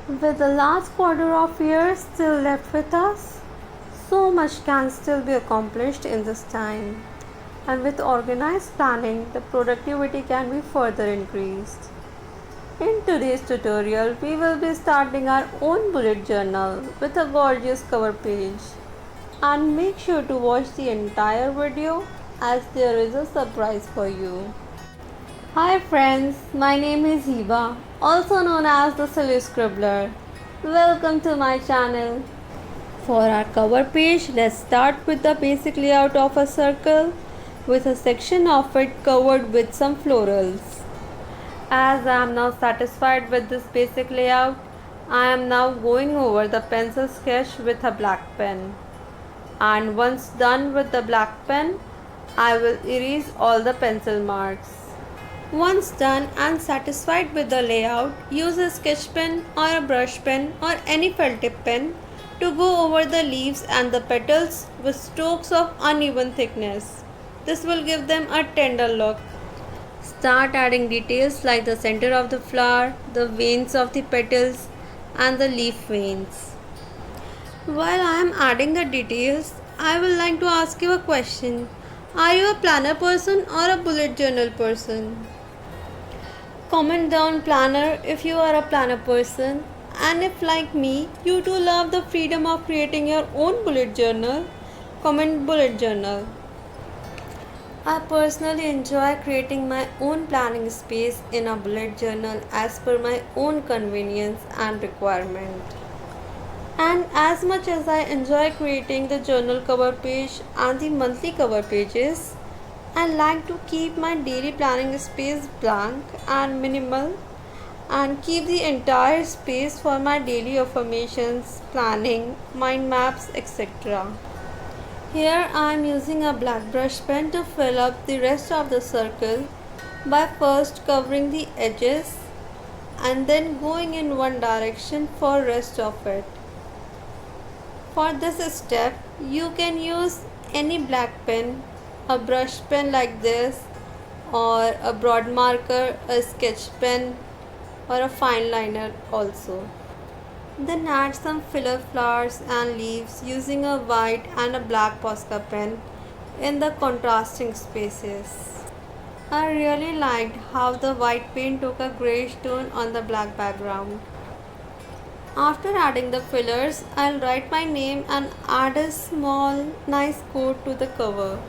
With the last quarter of year still left with us, so much can still be accomplished in this time. And with organized planning, the productivity can be further increased. In today's tutorial, we will be starting our own bullet journal with a gorgeous cover page. And make sure to watch the entire video as there is a surprise for you. Hi friends, my name is Hiba, also known as the Silly Scribbler. Welcome to my channel. For our cover page, let's start with the basic layout of a circle with a section of it covered with some florals. As I am now satisfied with this basic layout, I am now going over the pencil sketch with a black pen. And once done with the black pen, I will erase all the pencil marks. Once done and satisfied with the layout, use a sketch pen or a brush pen or any felt tip pen to go over the leaves and the petals with strokes of uneven thickness. This will give them a tender look. Start adding details like the center of the flower, the veins of the petals and the leaf veins. While I am adding the details, I would like to ask you a question. Are you a planner person or a bullet journal person? Comment down planner if you are a planner person, and if like me you too love the freedom of creating your own bullet journal, comment bullet journal. I personally enjoy creating my own planning space in a bullet journal as per my own convenience and requirement. And as much as I enjoy creating the journal cover page and the monthly cover pages, I like to keep my daily planning space blank and minimal and keep the entire space for my daily affirmations, planning, mind maps, etc. Here I am using a black brush pen to fill up the rest of the circle by first covering the edges and then going in one direction for rest of it. For this step, you can use any black pen, a brush pen like this, or a broad marker, a sketch pen, or a fine liner also. Then add some filler flowers and leaves using a white and a black Posca pen in the contrasting spaces. I really liked how the white paint took a greyish tone on the black background. After adding the fillers, I'll write my name and add a small nice quote to the cover,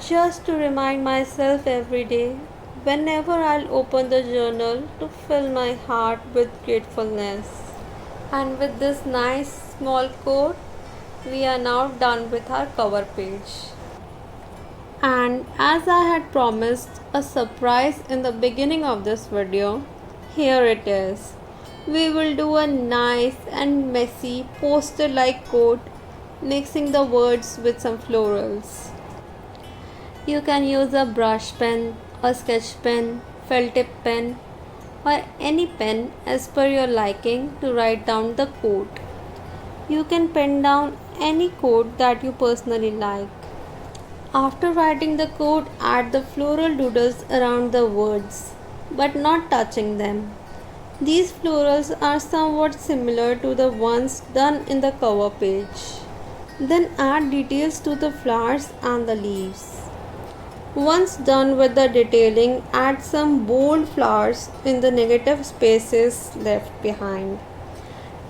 just to remind myself every day whenever I'll open the journal to fill my heart with gratefulness. And with this nice small quote, we are now done with our cover page. And as I had promised a surprise in the beginning of this video, here it is. We will do a nice and messy poster-like quote mixing the words with some florals. You can use a brush pen, a sketch pen, felt tip pen or any pen as per your liking to write down the quote. You can pen down any quote that you personally like. After writing the quote, add the floral doodles around the words, but not touching them. These florals are somewhat similar to the ones done in the cover page. Then add details to the flowers and the leaves. Once done with the detailing, add some bold flowers in the negative spaces left behind.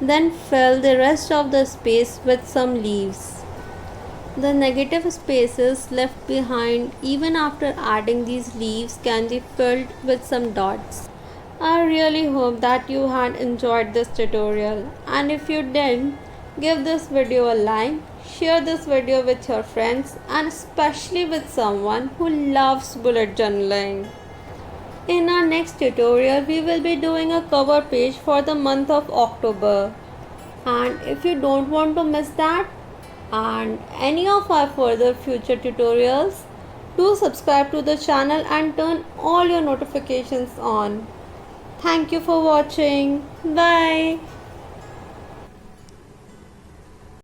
Then fill the rest of the space with some leaves. The negative spaces left behind even after adding these leaves can be filled with some dots. I really hope that you had enjoyed this tutorial, and if you did, give this video a like, share this video with your friends and especially with someone who loves bullet journaling. In our next tutorial, we will be doing a cover page for the month of October. And if you don't want to miss that and any of our further future tutorials, do subscribe to the channel and turn all your notifications on. Thank you for watching. Bye.